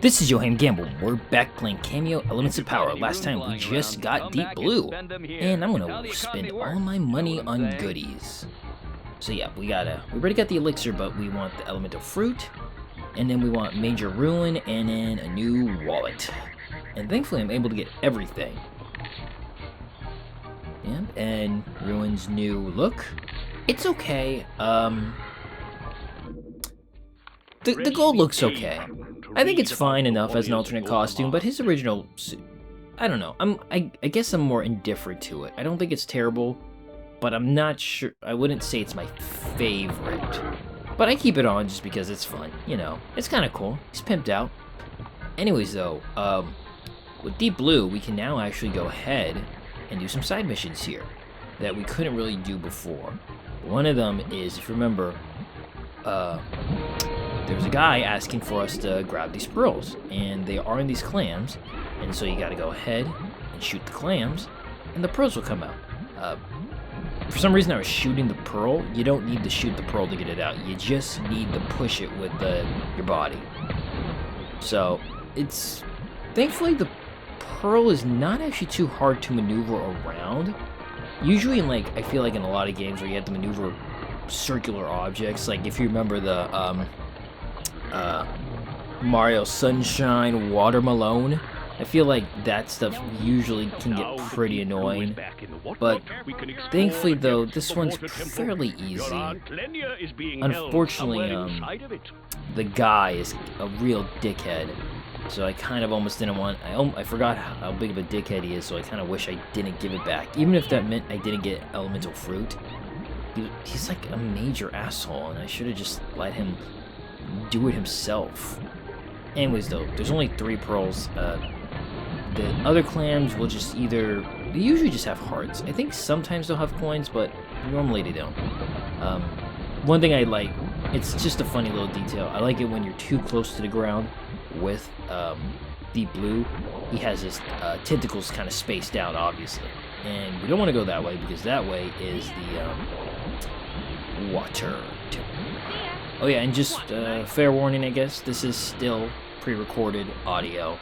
This is Yohhamgambal. We're back playing Kameo Elements of Power. Last time we just got Deep Blue, and I'm gonna spend all my money on goodies. So yeah, we already got the elixir, but we want the elemental fruit, and then we want Major Ruin, and then a new wallet. And thankfully I'm able to get everything. Yeah, and Ruin's new look. It's okay. The gold looks okay. I think it's fine enough as an alternate costume, but his original suit, I don't know. I guess I'm more indifferent to it. I don't think it's terrible, but I'm not sure. I wouldn't say it's my favorite. But I keep it on just because it's fun, you know. It's kind of cool. He's pimped out. Anyways, though, with Deep Blue, we can now actually go ahead and do some side missions here that we couldn't really do before. One of them is, if you remember, there was a guy asking for us to grab these pearls, and they are in these clams, and so you gotta go ahead and shoot the clams, and the pearls will come out. For some reason I was shooting the pearl. You don't need to shoot the pearl to get it out. You just need to push it with your body. So, thankfully the pearl is not actually too hard to maneuver around. Usually I feel like in a lot of games where you have to maneuver circular objects, like if you remember the, Mario Sunshine Watermelon. I feel like that stuff usually can get pretty annoying, but thankfully though, this one's fairly easy. Unfortunately, the guy is a real dickhead, so I kind of almost didn't want, I forgot how big of a dickhead he is, so I kind of wish I didn't give it back, even if that meant I didn't get elemental fruit. He's like a major asshole, and I should have just let him do it himself. Anyways though, there's only 3 pearls. The other clams will just they usually just have hearts. I think sometimes they'll have coins, but normally they don't. One thing I like, it's just a funny little detail. I like it when you're too close to the ground with Deep Blue. He has his tentacles kind of spaced out, obviously. And we don't want to go that way, because that way is the water. Oh yeah, and just fair warning, I guess, this is still pre-recorded audio.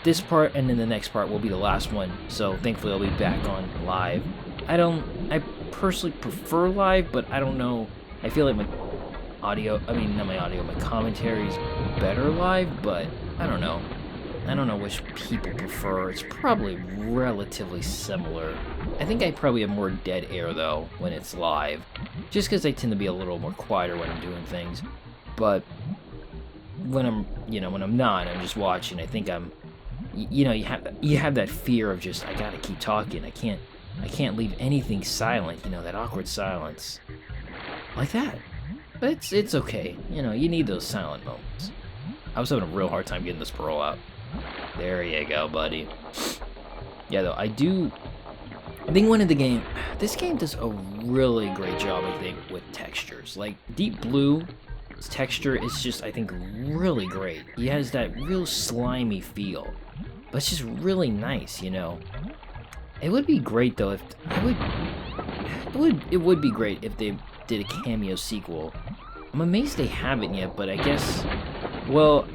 This part and then the next part will be the last one, so thankfully I'll be back on live. I personally prefer live, but I don't know, I feel like my commentary is better live, but I don't know which people prefer. It's probably relatively similar. I think I probably have more dead air though when it's live, just because I tend to be a little more quieter when I'm doing things. But when I'm not, I'm just watching. I think you have that fear of just, I gotta keep talking. I can't leave anything silent. That awkward silence like that. But it's okay. You need those silent moments. I was having a real hard time getting this pearl out. There you go, buddy. Yeah, though, I think this game does a really great job, I think, with textures. Like, Deep Blue's texture is just, I think, really great. He has that real slimy feel, but it's just really nice, It would be great, though, if... It would be great if they did a Kameo sequel. I'm amazed they haven't yet, but I guess... Well...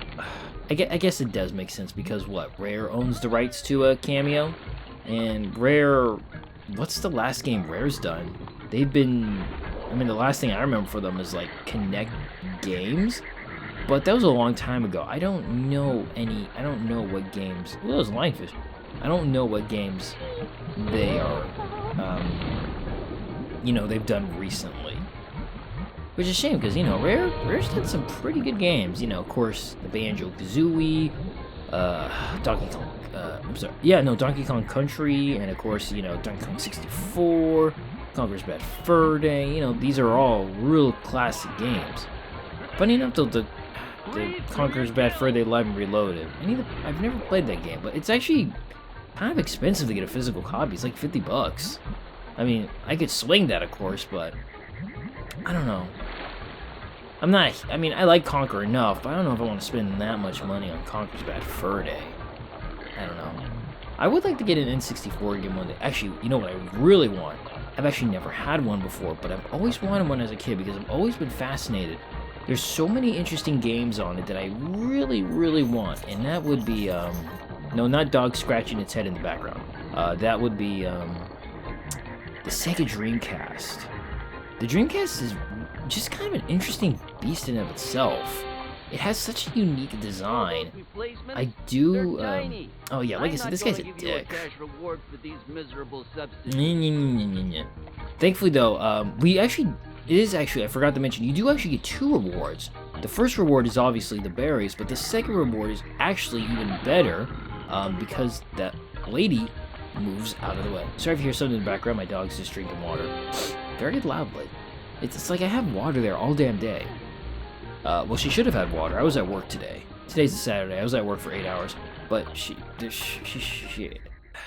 I guess it does make sense, because Rare owns the rights to a Kameo, and Rare, what's the last game Rare's done? They've been, the last thing I remember for them is Connect Games, but that was a long time ago. I don't know what games, well, it was Lionfish. I don't know what games they are, they've done recently. Which is a shame, because, Rare's done some pretty good games. Of course, the Banjo-Kazooie, Donkey Kong, Donkey Kong Country, and of course, Donkey Kong 64, Conker's Bad Fur Day, these are all real classic games. Funny enough, though, the Conker's Bad Fur Day Live and Reloaded, I've never played that game, but it's actually kind of expensive to get a physical copy. It's like $50. I could swing that, of course, but I don't know. I like Conker enough, but I don't know if I want to spend that much money on Conker's Bad Fur Day. I don't know. I would like to get an N64 game one day. Actually, you know what I really want? I've actually never had one before, but I've always wanted one as a kid, because I've always been fascinated There's so many interesting games on it that I really, really want, and that would be, no, not dog scratching its head in the background. That would be, the Sega Dreamcast. The Dreamcast is just kind of an interesting beast in and of itself. It has such a unique design. I do, oh yeah, like I said, this guy's a dick. Thankfully though, I forgot to mention, you do actually get 2 rewards. The first reward is obviously the berries, but the second reward is actually even better, because that lady moves out of the way. Sorry if you hear something in the background, my dog's just drinking water. Very loudly. It's like I have water there all damn day. Well, she should have had water. I was at work today. Today's a Saturday. I was at work for 8 hours. But she,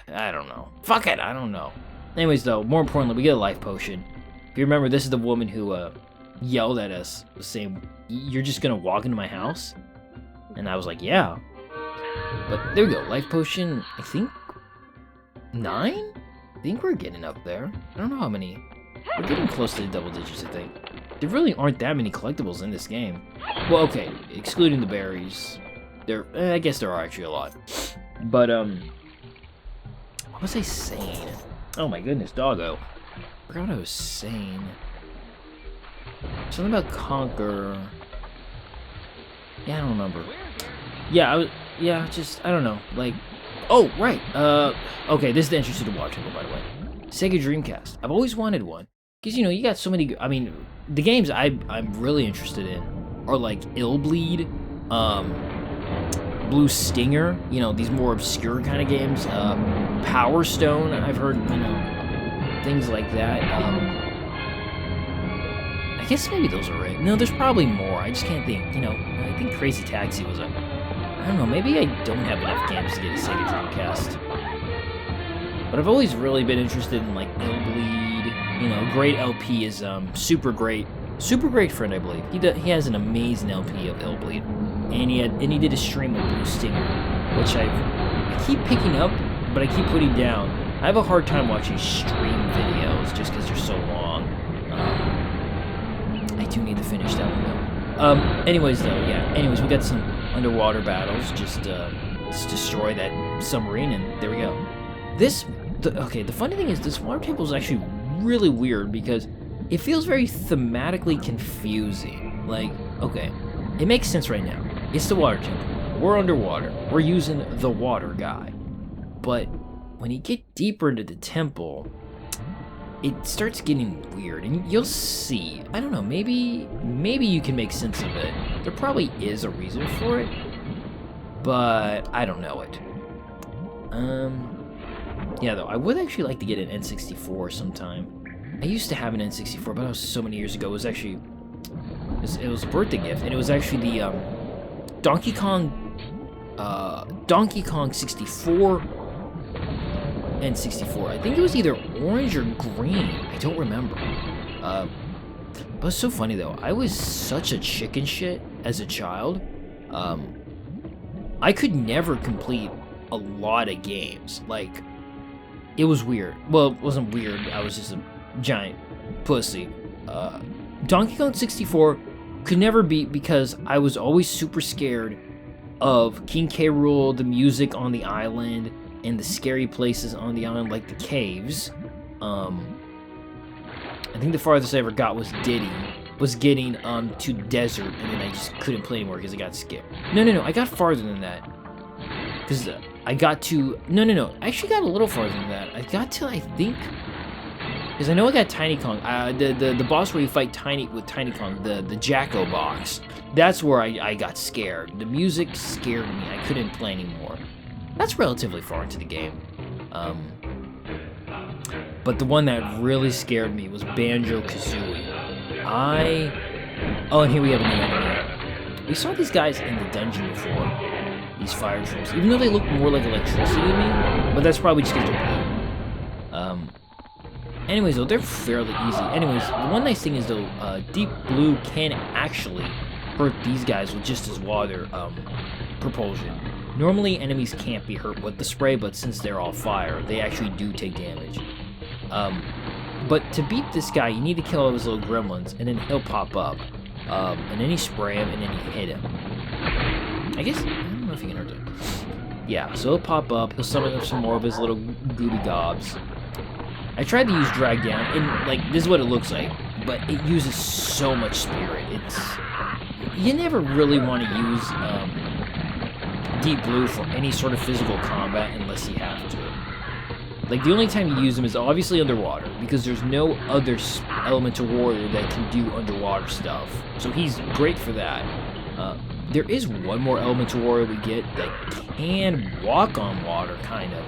I don't know. Fuck it, I don't know. Anyways, though, more importantly, we get a life potion. If you remember, this is the woman who yelled at us, saying, "You're just gonna walk into my house?" And I was like, yeah. But there we go. Life potion, I think 9? I think we're getting up there. I don't know how many. We're getting close to the double digits, I think. There really aren't that many collectibles in this game. Well, okay, excluding the berries. I guess there are actually a lot. But, what was I saying? Oh my goodness, doggo. I forgot what I was saying. Something about Conquer. Yeah, I don't remember. Yeah, I don't know. Like, oh, right. Okay, this is the entrance to the water temple, by the way. Sega Dreamcast. I've always wanted one. Because, you know, you got so many, I mean, the games I'm really interested in are like Illbleed, Blue Stinger, you know, these more obscure kind of games. Power Stone, I've heard, you know, things like that. I guess maybe those are it. No, there's probably more. I just can't think, you know, I think Crazy Taxi was I don't know, maybe I don't have enough games to get a Sega Dreamcast. But I've always really been interested in, like, Illbleed. You know, Great LP is Super Great Friend, I believe. He has an amazing LP of Illbleed, and he did a stream of Blue Stinger, which I keep picking up, but I keep putting down. I have a hard time watching stream videos just because they're so long. I do need to finish that one though. Anyways, though, yeah. Anyways, we got some underwater battles. Just destroy that submarine, and there we go. The funny thing is, this water temple is actually really weird because it feels very thematically confusing. Like, okay, it makes sense right now. It's the water temple. We're underwater. We're using the water guy. But when you get deeper into the temple, it starts getting weird, and you'll see. I don't know, maybe you can make sense of it. There probably is a reason for it, but I don't know it. Yeah, though, I would actually like to get an N64 sometime. I used to have an N64, but that was so many years ago. It was actually, it was a birthday gift, and it was actually the Donkey Kong 64 N64. I think it was either orange or green. I don't remember. But it's so funny though. I was such a chicken shit as a child. I could never complete a lot of games. Like, it was weird. Well, it wasn't weird. I was just a giant pussy. Donkey Kong 64 could never beat because I was always super scared of King K. Rool, the music on the island, and the scary places on the island, like the caves. I think the farthest I ever got was getting to desert, and then I just couldn't play anymore because I got scared. No, I got farther than that. Because I got to... No. I actually got a little farther than that. I got to, I think... Because I know I got Tiny Kong. The boss where you fight with Tiny Kong, the Jacko box. That's where I got scared. The music scared me. I couldn't play anymore. That's relatively far into the game. But the one that really scared me was Banjo-Kazooie. Oh, and here we have a new enemy. We saw these guys in the dungeon before. These fire trolls. Even though they look more like electricity to me. But that's probably just because they're blue. Anyways, though, they're fairly easy. Anyways, the one nice thing is, though, Deep Blue can actually hurt these guys with just his water propulsion. Normally, enemies can't be hurt with the spray, but since they're all fire, they actually do take damage. But to beat this guy, you need to kill all those little gremlins, and then he'll pop up. and then you spray him, and then you hit him. I guess, I don't know if you can hurt him. Yeah, so he'll pop up, he'll summon up some more of his little goody gobs. I tried to use drag down, and like, this is what it looks like, but it uses so much spirit. You never really want to use Deep Blue for any sort of physical combat unless you have to. Like, the only time you use him is obviously underwater, because there's no other elemental warrior that can do underwater stuff. So he's great for that. There is one more elemental warrior we get that can walk on water, kind of.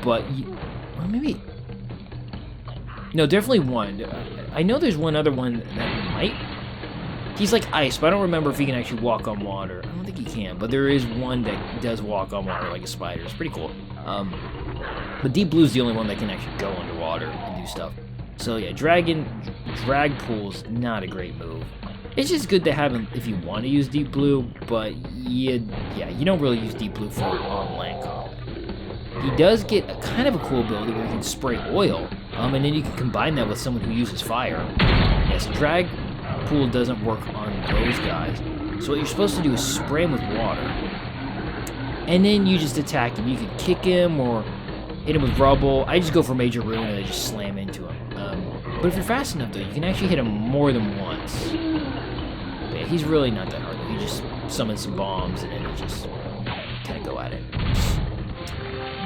But, well, maybe... No, definitely one. I know there's one other one that might... He's like ice, but I don't remember if he can actually walk on water. I don't think he can, but there is one that does walk on water like a spider. It's pretty cool. But Deep Blue's the only one that can actually go underwater and do stuff. So yeah, drag pool's not a great move. It's just good to have him if you want to use Deep Blue, but you don't really use Deep Blue for on-land combat. He does get a kind of a cool ability where he can spray oil, and then you can combine that with someone who uses fire. Yes, drag pool doesn't work on those guys. So what you're supposed to do is spray him with water, and then you just attack him. You can kick him or hit him with rubble. I just go for Major Ruin and I just slam into him. But if you're fast enough, though, you can actually hit him more than once. But yeah, he's really not that hard, though. You just summon some bombs and then you just kind of go at it.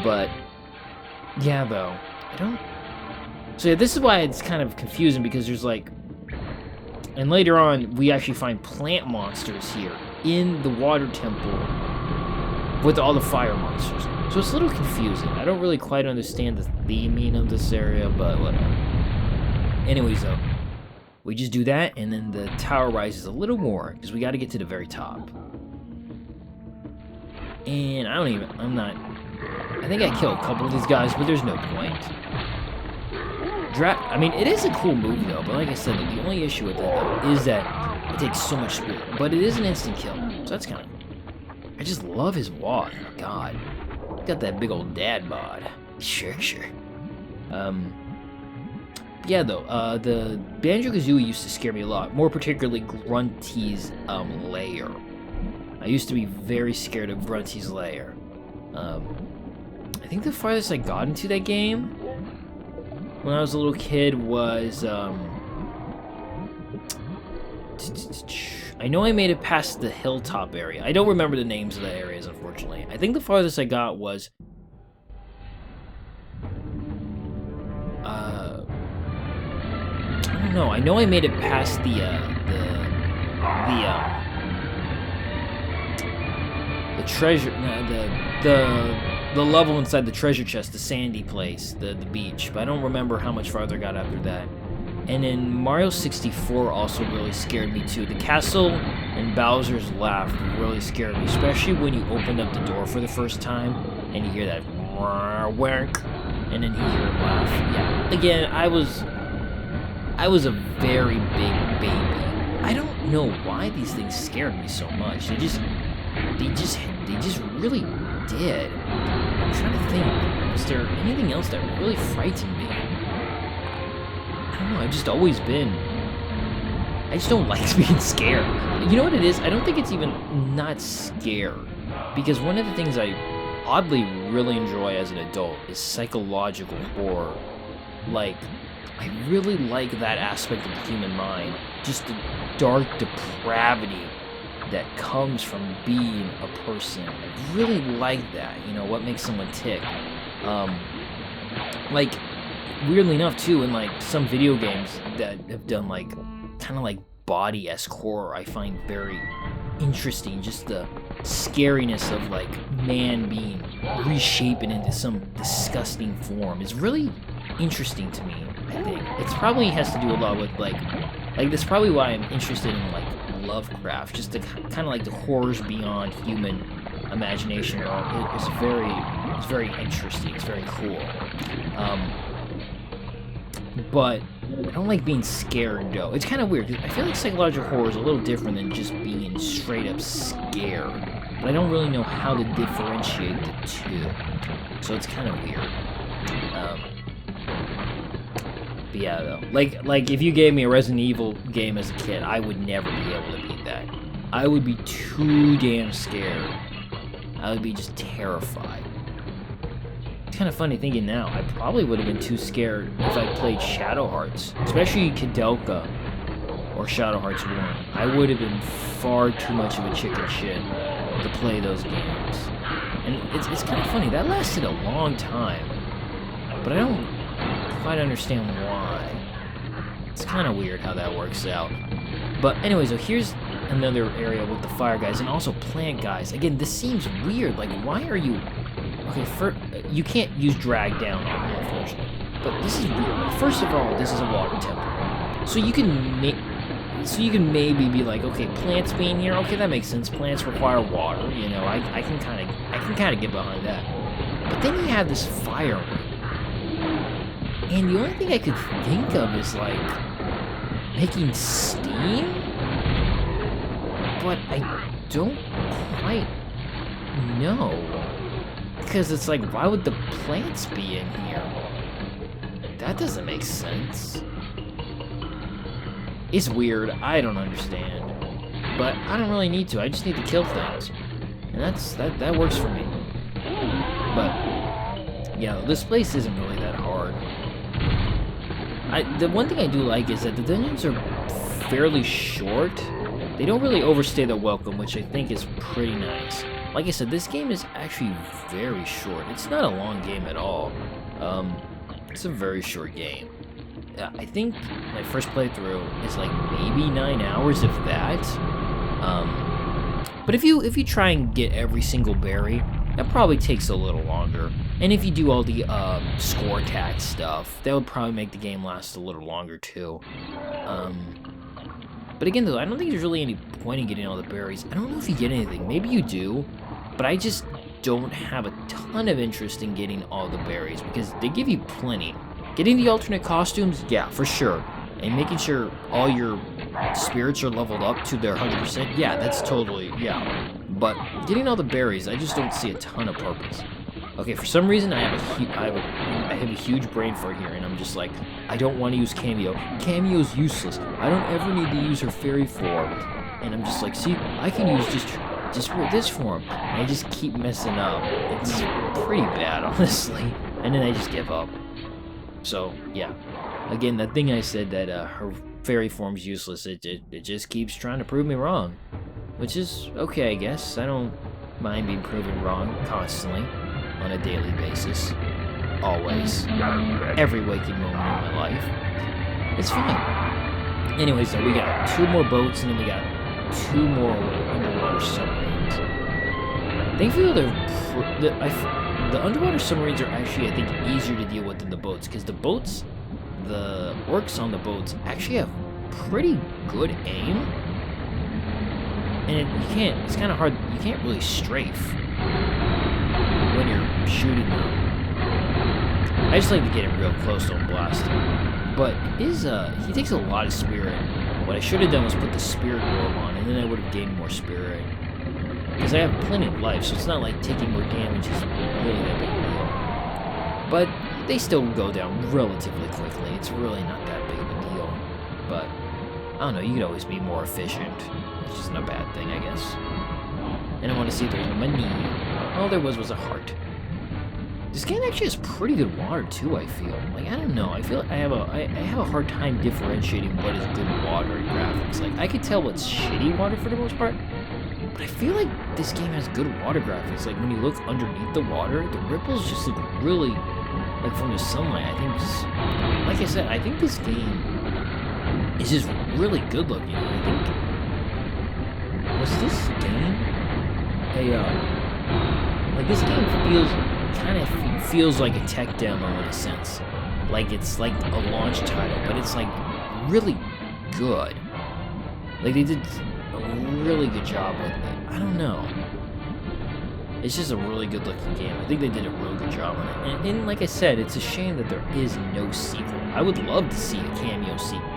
But yeah, though, I don't... So yeah, this is why it's kind of confusing, because there's like... And later on, we actually find plant monsters here in the water temple with all the fire monsters. So it's a little confusing. I don't really quite understand the theming of this area, but whatever. Anyways, though, we just do that, and then the tower rises a little more, because we got to get to the very top. And I think I killed a couple of these guys, but there's no point. I mean, it is a cool move, though, but like I said, the only issue with it, though, is that it takes so much spirit. But it is an instant kill, so that's kind of... I just love his wad. Oh, God. Got that big old dad bod. Sure. Yeah, though, the Banjo-Kazooie used to scare me a lot, more particularly Grunty's lair. I used to be very scared of Grunty's lair. I think the farthest I got into that game when I was a little kid was, I know I made it past the hilltop area. I don't remember the names of the areas, unfortunately. I think the farthest I got was, I don't know. I know I made it past the treasure, the level inside the treasure chest, the sandy place, the beach, but I don't remember how much farther I got after that. And then Mario 64 also really scared me too. The castle and Bowser's laugh really scared me, especially when you opened up the door for the first time and you hear that whack, and then you hear him laugh. Yeah, again, I was a very big baby. I don't know why these things scared me so much. They just really did. I'm trying to think, was there anything else that really frightened me? I don't know, I've just always been... I just don't like being scared. You know what it is? I don't think it's even not scared. Because one of the things I oddly really enjoy as an adult is psychological horror. Like, I really like that aspect of the human mind. Just the dark depravity that comes from being a person. I really like that, you know, what makes someone tick. Like, weirdly enough, too, in, like, some video games that have done, like, kind of like body-esque horror, I find very interesting. Just the scariness of, like, man being reshapen into some disgusting form is really interesting to me, I think. It probably has to do a lot with, like, that's probably why I'm interested in, like, Lovecraft, just the kind of like the horrors beyond human imagination. It's very interesting. It's very cool. But I don't like being scared, though. It's kind of weird. I feel like psychological horror is a little different than just being straight up scared. But I don't really know how to differentiate the two. So it's kind of weird. But yeah, though, like if you gave me a Resident Evil game as a kid, I would never be able to beat that. I would be too damn scared. I would be just terrified. It's kind of funny thinking now. I probably would have been too scared if I played Shadow Hearts, especially Kadelka or Shadow Hearts 1. I would have been far too much of a chicken shit to play those games. And it's kind of funny. That lasted a long time, but I don't quite understand why. It's kind of weird how that works out. But anyway, so here's another area with the fire guys and also plant guys. Again, this seems weird. Like, why are you... Okay, you can't use drag down on them, unfortunately. But this is weird. Like, first of all, this is a water temple. So you can maybe be like, okay, plants being here, okay, that makes sense. Plants require water, you know. I can kind of get behind that. But then you have this fire ring. And the only thing I could think of is like making steam? But I don't quite know. Because it's like, why would the plants be in here? That doesn't make sense. It's weird. I don't understand. But I don't really need to. I just need to kill things. And that works for me. But yeah, this place isn't really that hard. The one thing I do like is that the dungeons are fairly short. They don't really overstay their welcome, which I think is pretty nice. Like I said, this game is actually very short. It's not a long game at all. It's a very short game. I think my first playthrough is like maybe 9 hours, if that. But if you try and get every single berry, that probably takes a little longer. And if you do all the score attack stuff, that would probably make the game last a little longer too. But again, though, I don't think there's really any point in getting all the berries. I don't know if you get anything. Maybe you do, but I just don't have a ton of interest in getting all the berries because they give you plenty. Getting the alternate costumes, yeah, for sure. And making sure all your spirits are leveled up to their 100%, yeah, that's totally, yeah. But getting all the berries, I just don't see a ton of purpose. Okay, for some reason, I have a huge brain fart here, and I'm just like, I don't want to use Kameo. Kameo's useless. I don't ever need to use her fairy form. And I'm just like, see, I can use just this form. And I just keep messing up. It's pretty bad, honestly. And then I just give up. So, yeah. Again, that thing I said that her fairy form's useless, it just keeps trying to prove me wrong. Which is okay, I guess. I don't mind being proven wrong constantly. On a daily basis. Always. Every waking moment of my life. It's fine. Anyways, so we got 2 more boats, and then we got 2 more underwater submarines. Thankfully, the underwater submarines are actually, I think, easier to deal with than the boats, because the orcs on the boats actually have pretty good aim. And it's kind of hard, you can't really strafe when you're shooting them. I just like to get him real close to him, blast him. But he takes a lot of spirit. What I should have done was put the spirit orb on, and then I would have gained more spirit. Because I have plenty of life, so it's not like taking more damage is really that big a deal. But they still go down relatively quickly. It's really not that big of a deal. But, I don't know, you could always be more efficient. Which isn't a bad thing, I guess. And I want to see if there's money. All there was a heart. This game actually has pretty good water too, I feel. Like, I don't know, I feel like I have a hard time differentiating what is good water and graphics. Like, I could tell what's shitty water for the most part, but I feel like this game has good water graphics. Like, when you look underneath the water, the ripples just look really, like, from the sunlight. I think just, like I said, I think this game is just really good looking. I think, was this game like, this game feels like a tech demo in a sense. Like, it's like a launch title, but it's like really good. Like, they did a really good job with it. I don't know. It's just a really good looking game. I think they did a really good job on it. And like I said, it's a shame that there is no sequel. I would love to see a Kameo sequel.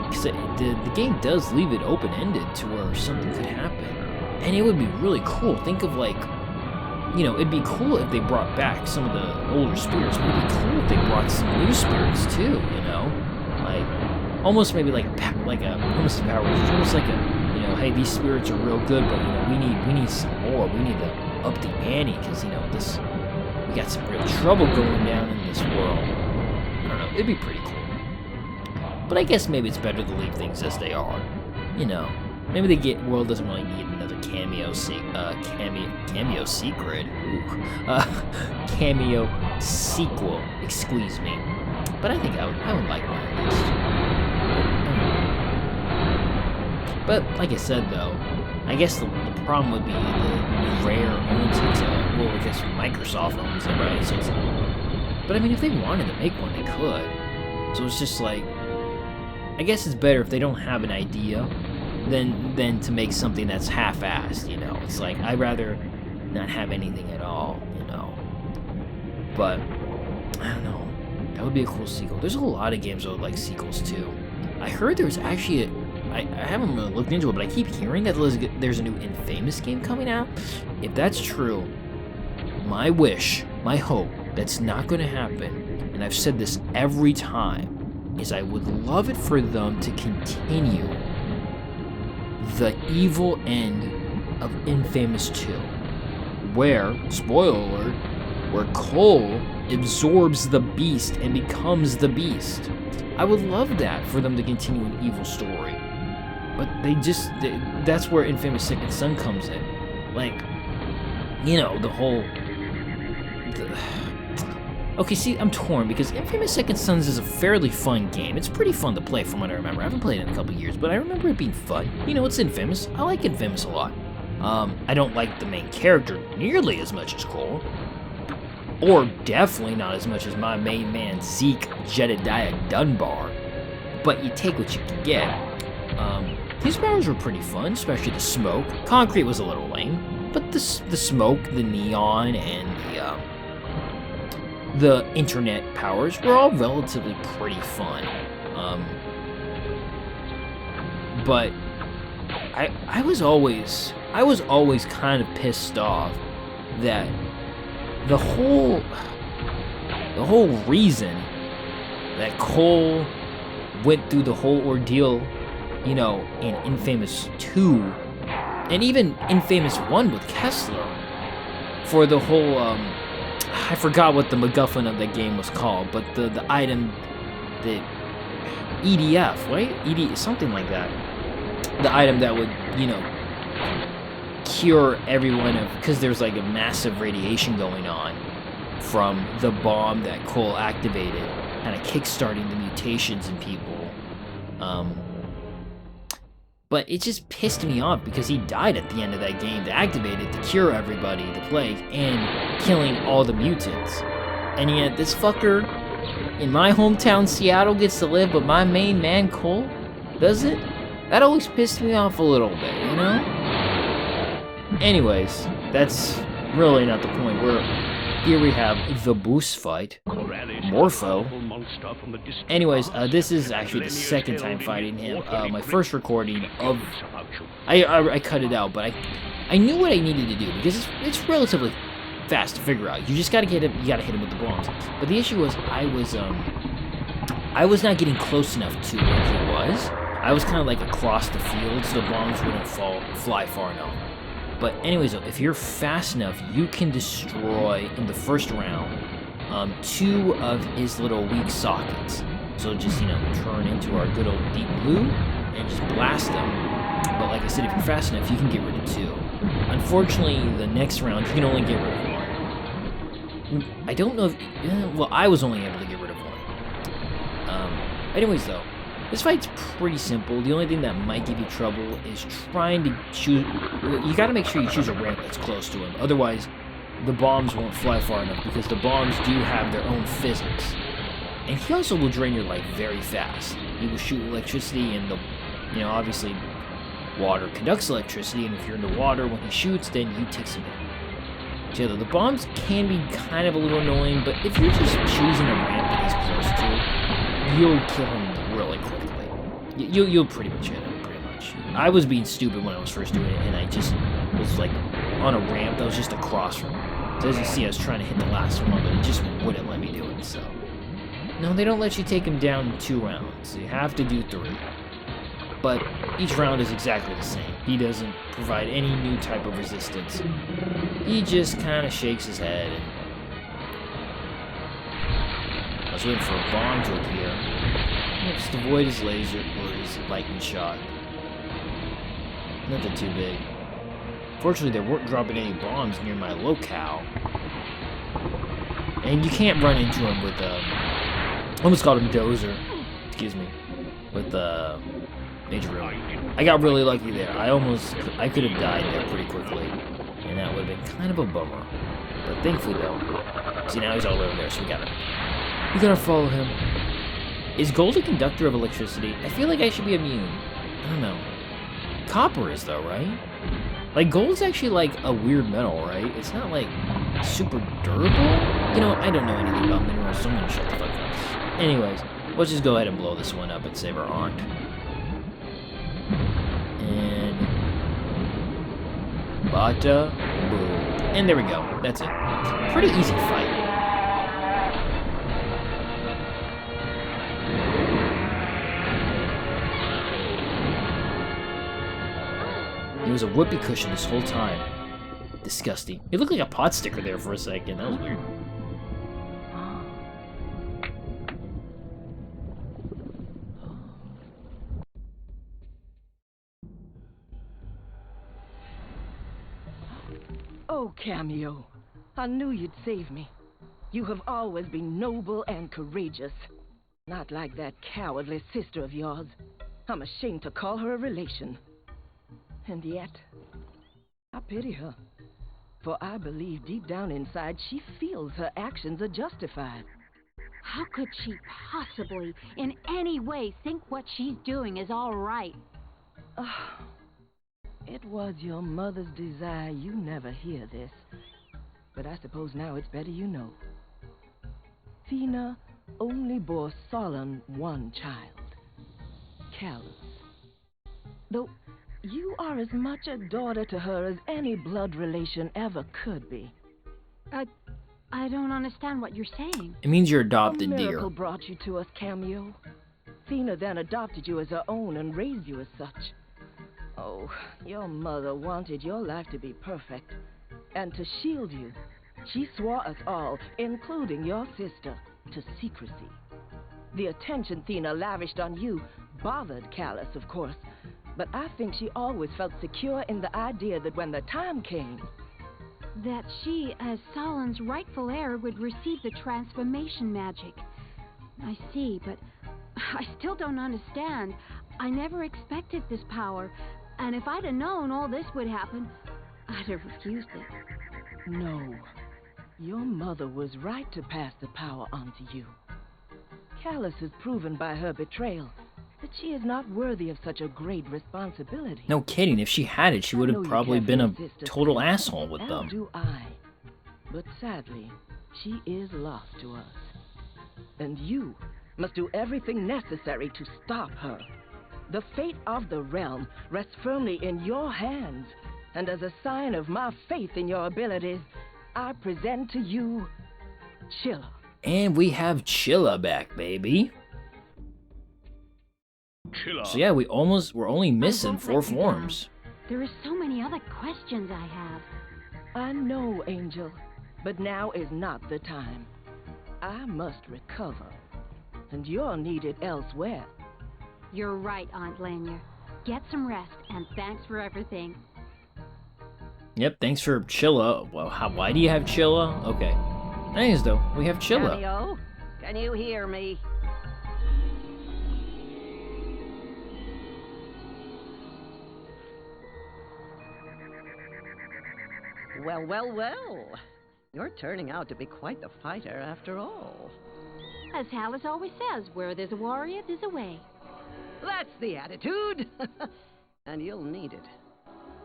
Because the game does leave it open-ended to where something could happen. And it would be really cool. Think of, like, you know, it'd be cool if they brought back some of the older spirits, but it'd be cool if they brought some new spirits too, you know? Like, almost maybe like almost a Power Rangers, almost like a, you know, hey, these spirits are real good, but, you know, we need some more. We need to up the ante, because, you know, we got some real trouble going down in this world. I don't know, it'd be pretty cool. But I guess maybe it's better to leave things as they are, you know? Maybe the world doesn't really need another cameo secret. Cameo sequel. Excuse me. But I think I would like one at least. But like I said, though, I guess the problem would be the Rare owns it. Well, I guess Microsoft owns it, right? So it's. But I mean, if they wanted to make one, they could. So it's just like, I guess it's better if they don't have an idea than to make something that's half-assed, you know. It's like, I'd rather not have anything at all, you know. But I don't know. That would be a cool sequel. There's a lot of games that would like sequels too. I heard there's actually I haven't really looked into it, but I keep hearing that there's a new Infamous game coming out. If that's true, my wish, my hope, that's not going to happen, and I've said this every time, is I would love it for them to continue the evil end of Infamous 2, where, spoiler alert, where Cole absorbs the beast and becomes the beast. I would love that for them to continue an evil story. But that's where Infamous Second Son comes in. Like, you know, okay, see, I'm torn, because Infamous Second Sons is a fairly fun game. It's pretty fun to play from what I remember. I haven't played it in a couple years, but I remember it being fun. You know, it's Infamous. I like Infamous a lot. I don't like the main character nearly as much as Cole. Or definitely not as much as my main man, Zeke Jedediah Dunbar. But you take what you can get. His powers were pretty fun, especially the smoke. Concrete was a little lame, but the smoke, the neon, and the internet powers were all relatively pretty fun. But I was always kind of pissed off that the whole reason that Cole went through the whole ordeal, you know, in Infamous 2, and even Infamous 1 with Kessler, for the whole, I forgot what the MacGuffin of that game was called, but the item, the EDF, right? Something like that. The item that would, you know, cure everyone of, because there's like a massive radiation going on from the bomb that Cole activated, kind of kickstarting the mutations in people. But it just pissed me off because he died at the end of that game to activate it to cure everybody, the plague, and killing all the mutants. And yet this fucker in my hometown Seattle gets to live, but my main man Cole doesn't? That always pissed me off a little bit, you know? Anyways, that's really not the point. Here we have the Boost fight. Morpho. Anyways, this is actually the second time fighting him. My first recording of... I cut it out, but I knew what I needed to do, because it's relatively fast to figure out. You just gotta get him, you gotta hit him with the bombs. But the issue was, I was not getting close enough to where he was. I was kind of like across the field, so the bombs wouldn't fly far enough. But anyways, if you're fast enough, you can destroy, in the first round, 2 of his little weak sockets. So just, you know, turn into our good old deep blue and just blast them. But like I said, if you're fast enough, you can get rid of 2. Unfortunately, the next round, you can only get rid of 1. I don't know if... well, I was only able to get rid of 1. Anyways, though, this fight's pretty simple. The only thing that might give you trouble is trying to choose... You gotta make sure you choose a ramp that's close to him. Otherwise, the bombs won't fly far enough, because the bombs do have their own physics. And he also will drain your life very fast. He will shoot electricity, and obviously, water conducts electricity, and if you're in the water when he shoots, then you take some damage. So the bombs can be kind of a little annoying, but if you're just choosing a ramp that he's close to, you'll kill him really quickly. You'll pretty much hit him, pretty much. I was being stupid when I was first doing it, and I just was like on a ramp that was just across from him. So as you see, I was trying to hit the last one, but it just wouldn't let me do it, so. No, they don't let you take him down in 2 rounds. You have to do 3. But each round is exactly the same. He doesn't provide any new type of resistance. He just kind of shakes his head. And I was waiting for a bomb to appear. Just avoid his laser or his lightning shot. Nothing too big. Fortunately, they weren't dropping any bombs near my locale. And you can't run into him with I almost called him Dozer. Excuse me. With Major Room. I got really lucky there. I could have died there pretty quickly. And that would have been kind of a bummer. But thankfully though. See, now he's all over there, so we gotta follow him. Is gold a conductor of electricity? I feel like I should be immune. I don't know. Copper is though, right? Like, gold's actually like a weird metal, right? It's not like super durable? You know, I don't know anything about minerals, so I'm gonna shut the fuck up. Anyways, let's just go ahead and blow this one up and save our aunt. And bada boom. And there we go. That's it. Pretty easy fight. He was a whoopee cushion this whole time. Disgusting. He looked like a pot sticker there for a second. That was weird. Oh, Kameo. I knew you'd save me. You have always been noble and courageous. Not like that cowardly sister of yours. I'm ashamed to call her a relation. And yet, I pity her. For I believe deep down inside she feels her actions are justified. How could she possibly, in any way, think what she's doing is all right? It was your mother's desire you never hear this. But I suppose now it's better you know. Thena only bore Solon one child. Callus. Though you are as much a daughter to her as any blood relation ever could be. I don't understand what you're saying. It means you're adopted, dear. A dear. miracle brought you to us, Kameo. Thena then adopted you as her own and raised you as such. Oh, your mother wanted your life to be perfect. And to shield you, she swore us all, including your sister, to secrecy. The attention Thena lavished on you bothered Callus, of course. But I think she always felt secure in the idea that when the time came... that she, as Solon's rightful heir, would receive the transformation magic. I see, but I still don't understand. I never expected this power, and if I'd have known all this would happen, I'd have refused it. No. Your mother was right to pass the power on to you. Callus has proven by her betrayal that she is not worthy of such a great responsibility. No kidding, if she had it, she would have probably been a total asshole with them. Do I. But sadly, she is lost to us. And you must do everything necessary to stop her. The fate of the realm rests firmly in your hands, and as a sign of my faith in your abilities, I present to you Chilla. And we have Chilla back, baby. Chilla. So yeah, we're only missing 4 forms. There are so many other questions I have. I know, Angel, but now is not the time. I must recover, and you're needed elsewhere. You're right, Aunt Lanya. Get some rest, and thanks for everything. Yep, thanks for Chilla. Well, why do you have Chilla? Okay. Nice, though. We have Chilla. Kameo, can you hear me? Well, well, well. You're turning out to be quite the fighter after all. As Hallis always says, where there's a warrior, there's a way. That's the attitude! And you'll need it.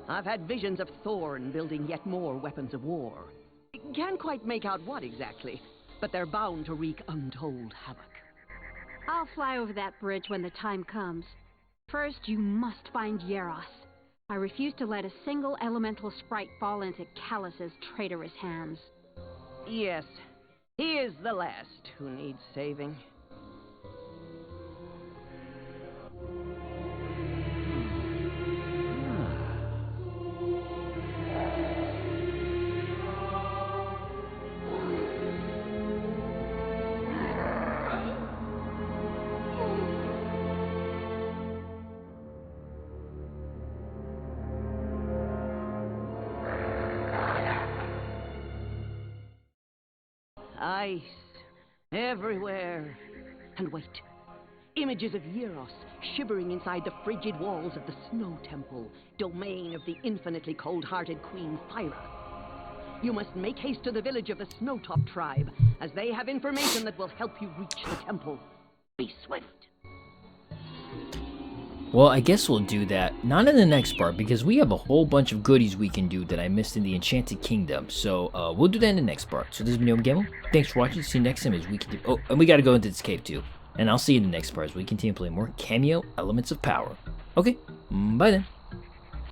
I've had visions of Thorn building yet more weapons of war. Can't quite make out what exactly, but they're bound to wreak untold havoc. I'll fly over that bridge when the time comes. First, you must find Yeros. I refuse to let a single elemental sprite fall into Callus's traitorous hands. Yes, he is the last who needs saving. Ice everywhere. And wait. Images of Euros shivering inside the frigid walls of the Snow Temple, domain of the infinitely cold-hearted Queen Fyra. You must make haste to the village of the Snowtop tribe, as they have information that will help you reach the temple. Be swift. Well, I guess we'll do that. Not in the next part, because we have a whole bunch of goodies we can do that I missed in the Enchanted Kingdom. So, we'll do that in the next part. So this has been Yohhamgambal. Thanks for watching. See you next time as we continue. Oh, and we gotta go into this cave too. And I'll see you in the next part as we continue to play more Kameo Elements of Power. Okay, bye then.